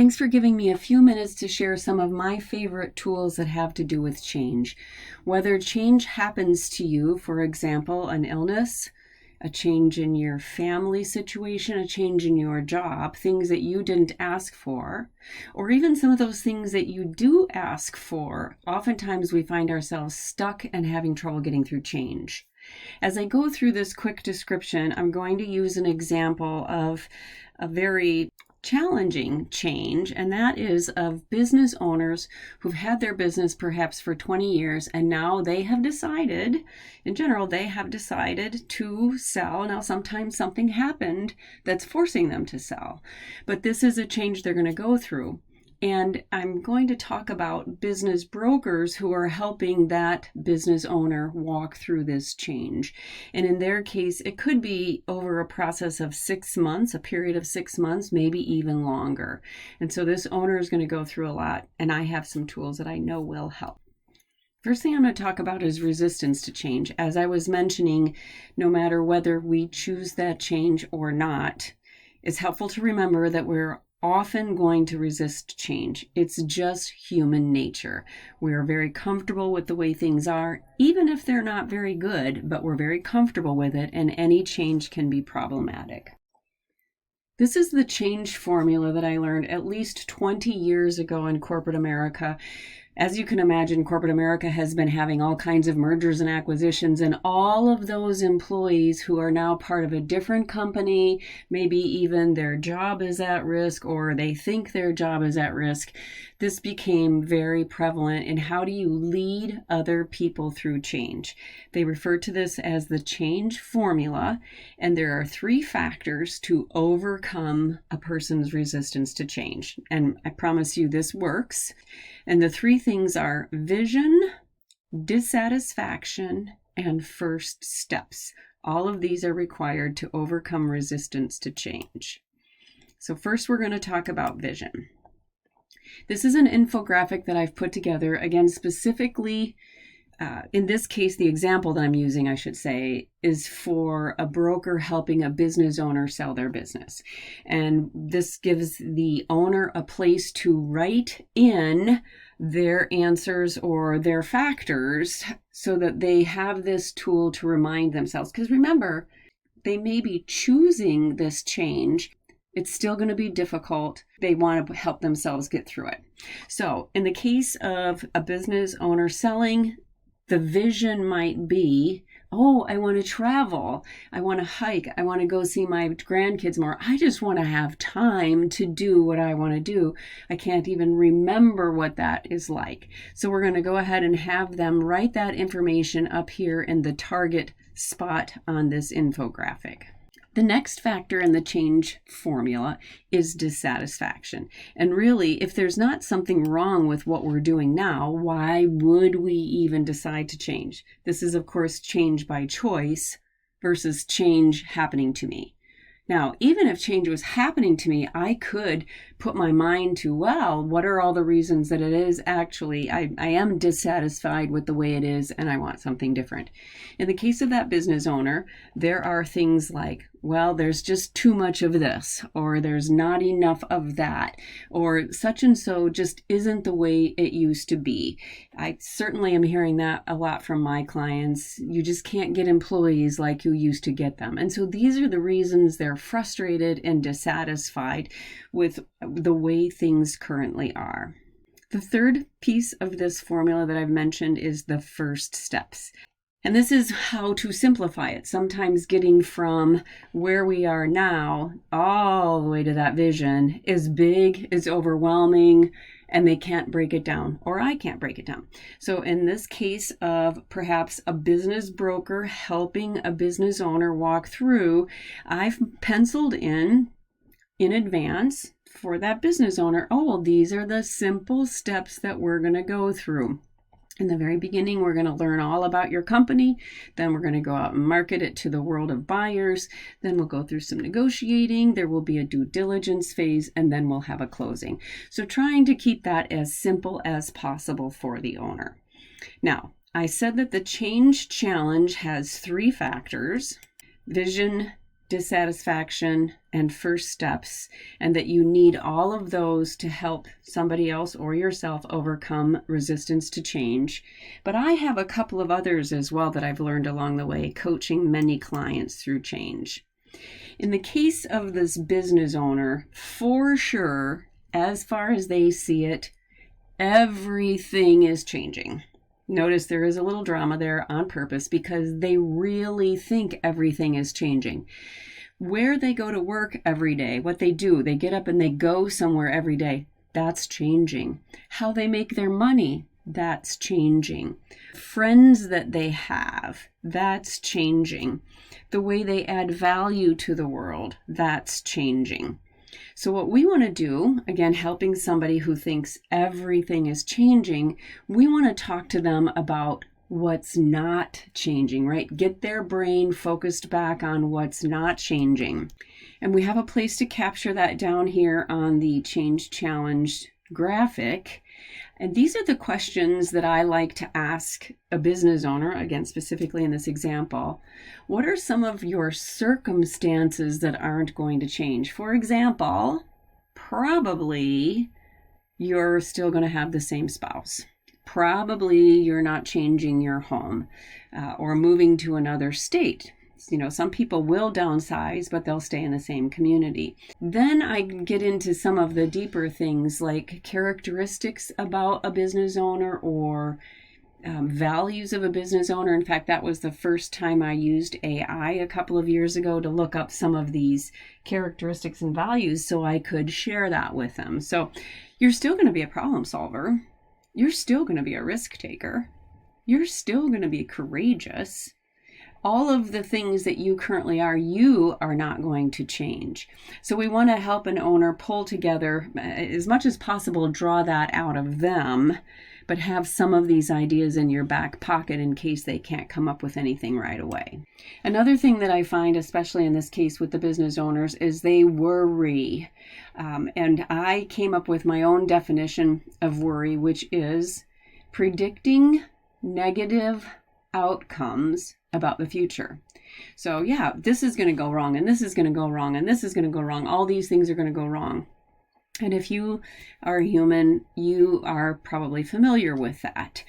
Thanks for giving me a few minutes to share some of my favorite tools that have to do with change. Whether change happens to you, for example, an illness, a change in your family situation, a change in your job, things that you didn't ask for, or even some of those things that you do ask for, oftentimes we find ourselves stuck and having trouble getting through change. As I go through this quick description, I'm going to use an example of a very challenging change, and that is of business owners who've had their business perhaps for 20 years, and now they have decided, in general, they have decided to sell. Now, sometimes something happened that's forcing them to sell, but this is a change they're going to go through. And I'm going to talk about business brokers who are helping that business owner walk through this change. And in their case, it could be over a process of 6 months, a period of 6 months, maybe even longer. And so this owner is going to go through a lot, and I have some tools that I know will help. First thing I'm going to talk about is resistance to change. As I was mentioning, no matter whether we choose that change or not, it's helpful to remember that we're often going to resist change. It's just human nature. We're very comfortable with the way things are, even if they're not very good, but we're very comfortable with it, and any change can be problematic. This is the change formula that I learned at least 20 years ago in corporate America. As you can imagine, corporate America has been having all kinds of mergers and acquisitions, and all of those employees who are now part of a different company, maybe even their job is at risk or they think their job is at risk, this became very prevalent in how do you lead other people through change. They refer to this as the change formula, and there are 3 factors to overcome a person's resistance to change. And I promise you this works. And the 3 things are vision, dissatisfaction, and first steps. All of these are required to overcome resistance to change. So first we're going to talk about vision. This is an infographic that I've put together, again, specifically, in this case, the example that I'm using, I should say, is for a broker helping a business owner sell their business. And this gives the owner a place to write in their answers or their factors so that they have this tool to remind themselves. Because remember, they may be choosing this change. It's still going to be difficult. They want to help themselves get through it. So in the case of a business owner selling, the vision might be, oh, I want to travel. I want to hike. I want to go see my grandkids more. I just want to have time to do what I want to do. I can't even remember what that is like. So we're going to go ahead and have them write that information up here in the target spot on this infographic. The next factor in the change formula is dissatisfaction. And really, if there's not something wrong with what we're doing now, why would we even decide to change? This is, of course, change by choice versus change happening to me. Now, even if change was happening to me, I could put my mind to, well, what are all the reasons that it is actually, I am dissatisfied with the way it is and I want something different. In the case of that business owner, there are things like, well, there's just too much of this, or there's not enough of that, or such and so just isn't the way it used to be. I certainly am hearing that a lot from my clients. You just can't get employees like you used to get them. And so these are the reasons they're frustrated and dissatisfied with the way things currently are. The third piece of this formula that I've mentioned is the first steps. And this is how to simplify it. Sometimes getting from where we are now all the way to that vision is big, is overwhelming, and they can't break it down, or I can't break it down. So in this case of perhaps a business broker helping a business owner walk through, I've penciled in advance for that business owner, oh, well, these are the simple steps that we're going to go through. In the very beginning, we're going to learn all about your company. Then we're going to go out and market it to the world of buyers. Then we'll go through some negotiating. There will be a due diligence phase, and then we'll have a closing. So trying to keep that as simple as possible for the owner. Now, I said that the change challenge has 3 factors: vision, dissatisfaction, and first steps, and that you need all of those to help somebody else or yourself overcome resistance to change. But I have a couple of others as well that I've learned along the way, coaching many clients through change. In the case of this business owner, for sure, as far as they see it, everything is changing. Notice there is a little drama there on purpose because they really think everything is changing. Where they go to work every day, what they do, they get up and they go somewhere every day, that's changing. How they make their money, that's changing. Friends that they have, that's changing. The way they add value to the world, that's changing. So what we want to do, again, helping somebody who thinks everything is changing, we want to talk to them about what's not changing, right? Get their brain focused back on what's not changing. And we have a place to capture that down here on the Change Challenge graphic. And these are the questions that I like to ask a business owner, again, specifically in this example. What are some of your circumstances that aren't going to change? For example, probably you're still going to have the same spouse. Probably you're not changing your home or moving to another state. You know, some people will downsize, but they'll stay in the same community. Then I get into some of the deeper things like characteristics about a business owner or values of a business owner. In fact, that was the first time I used AI a couple of years ago to look up some of these characteristics and values so I could share that with them. So you're still going to be a problem solver. You're still going to be a risk taker. You're still going to be courageous. All of the things that you currently are, you are not going to change. So we want to help an owner pull together as much as possible, draw that out of them, but have some of these ideas in your back pocket in case they can't come up with anything right away. Another thing that I find, especially in this case with the business owners, is they worry. And I came up with my own definition of worry, which is predicting negative outcomes about the future. So yeah, this is going to go wrong, and this is going to go wrong, and this is going to go wrong. All these things are going to go wrong. And if you are human, you are probably familiar with that.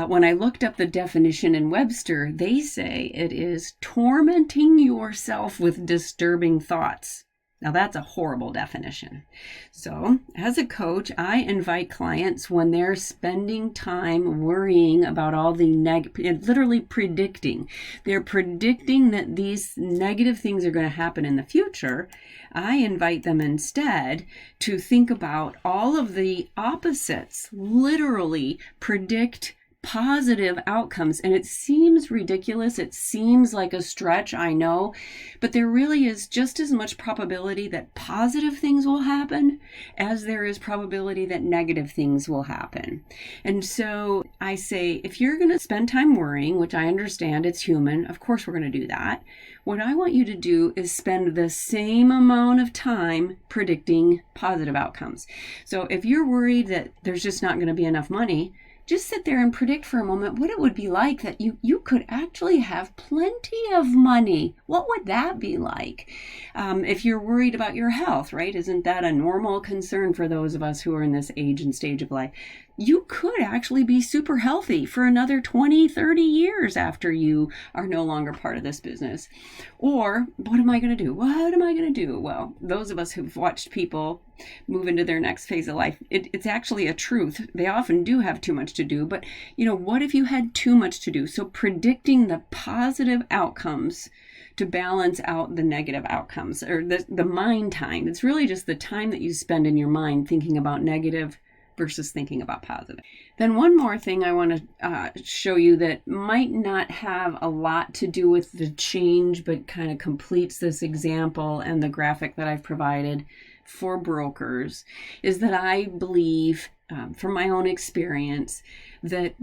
When I looked up the definition in Webster, they say it is tormenting yourself with disturbing thoughts. Now that's a horrible definition. So as a coach, I invite clients when they're spending time worrying about all the literally predicting. They're predicting that these negative things are going to happen in the future. I invite them instead to think about all of the opposites, literally predict positive outcomes. And it seems ridiculous. It seems like a stretch, I know, but there really is just as much probability that positive things will happen as there is probability that negative things will happen. And so I say, if you're going to spend time worrying, which I understand it's human, of course we're going to do that. What I want you to do is spend the same amount of time predicting positive outcomes. So if you're worried that there's just not going to be enough money, just sit there and predict for a moment what it would be like that you could actually have plenty of money. What would that be like? If you're worried about your health, right? Isn't that a normal concern for those of us who are in this age and stage of life? You could actually be super healthy for another 20, 30 years after you are no longer part of this business. Or what am I going to do? What am I going to do? Well, those of us who've watched people move into their next phase of life, it's actually a truth. They often do have too much to do, but what if you had too much to do? So predicting the positive outcomes to balance out the negative outcomes, or the mind time. It's really just the time that you spend in your mind thinking about negative versus thinking about positive. Then one more thing I want to show you that might not have a lot to do with the change, but kind of completes this example and the graphic that I've provided for brokers, is that I believe, from my own experience, that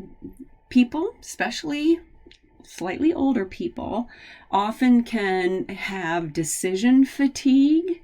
people, especially slightly older people, often can have decision fatigue.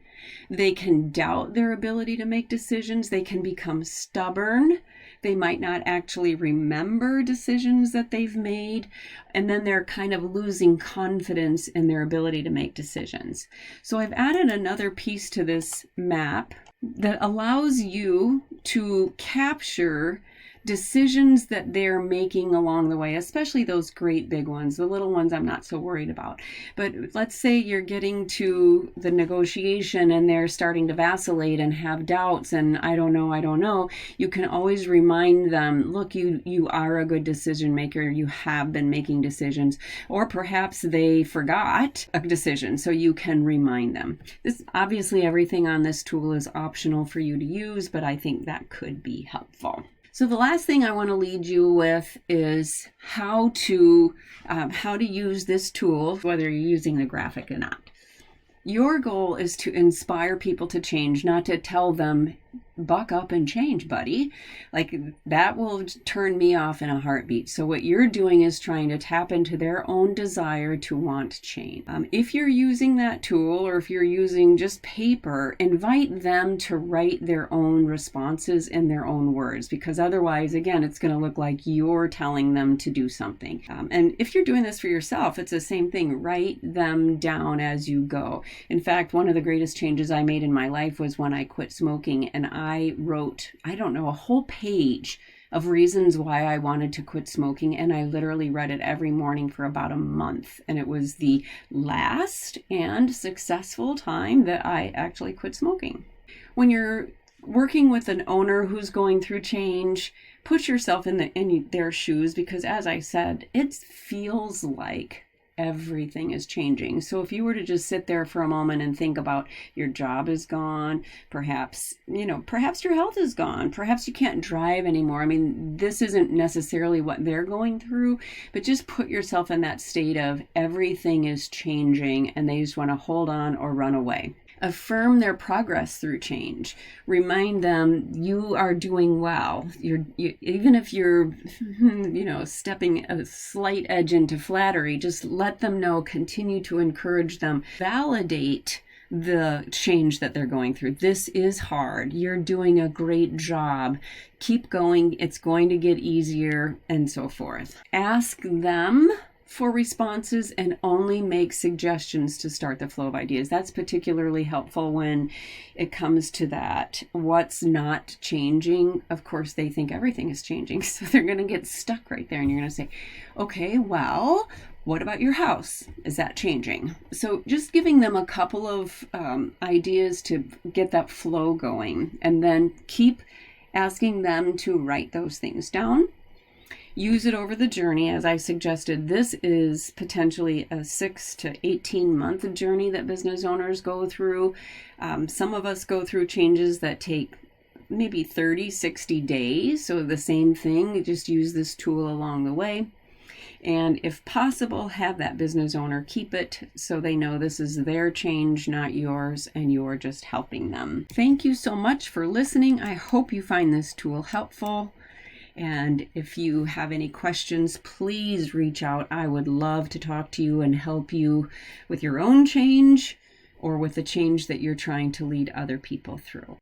They can doubt their ability to make decisions. They can become stubborn. They might not actually remember decisions that they've made, and then they're kind of losing confidence in their ability to make decisions. So I've added another piece to this map that allows you to capture decisions that they're making along the way, especially those great big ones. The little ones I'm not so worried about. But let's say you're getting to the negotiation and they're starting to vacillate and have doubts and I don't know. You can always remind them, look, you are a good decision maker. You have been making decisions. Or perhaps they forgot a decision, so you can remind them. This, obviously, everything on this tool is optional for you to use, but I think that could be helpful. So the last thing I want to lead you with is how to use this tool, whether you're using the graphic or not. Your goal is to inspire people to change, not to tell them, buck up and change, buddy. Like, that will turn me off in a heartbeat. So what you're doing is trying to tap into their own desire to want change. If you're using that tool, or if you're using just paper, invite them to write their own responses in their own words, because otherwise, again, it's going to look like you're telling them to do something. And if you're doing this for yourself, it's the same thing. Write them down as you go. In fact, one of the greatest changes I made in my life was when I quit smoking, and I wrote, a whole page of reasons why I wanted to quit smoking, and I literally read it every morning for about a month. And it was the last and successful time that I actually quit smoking. When you're working with an owner who's going through change, put yourself in their shoes, because as I said, it feels like everything is changing. So if you were to just sit there for a moment and think about your job is gone, perhaps your health is gone, perhaps you can't drive anymore. I mean, this isn't necessarily what they're going through, but just put yourself in that state of everything is changing and they just want to hold on or run away. Affirm their progress through change. Remind them you are doing well. Even if you're, stepping a slight edge into flattery, just let them know, continue to encourage them. Validate the change that they're going through. This is hard. You're doing a great job. Keep going. It's going to get easier, and so forth. Ask them for responses and only make suggestions to start the flow of ideas. That's particularly helpful when it comes to that. What's not changing? Of course, they think everything is changing, so they're going to get stuck right there, and you're going to say, okay, well, what about your house? Is that changing? So just giving them a couple of ideas to get that flow going, and then keep asking them to write those things down. Use it over the journey. As I suggested, this is potentially a 6 to 18 month journey that business owners go through. Some of us go through changes that take maybe 30, 60 days. So the same thing, just use this tool along the way. And if possible, have that business owner keep it so they know this is their change, not yours, and you're just helping them. Thank you so much for listening. I hope you find this tool helpful. And if you have any questions, please reach out. I would love to talk to you and help you with your own change or with the change that you're trying to lead other people through.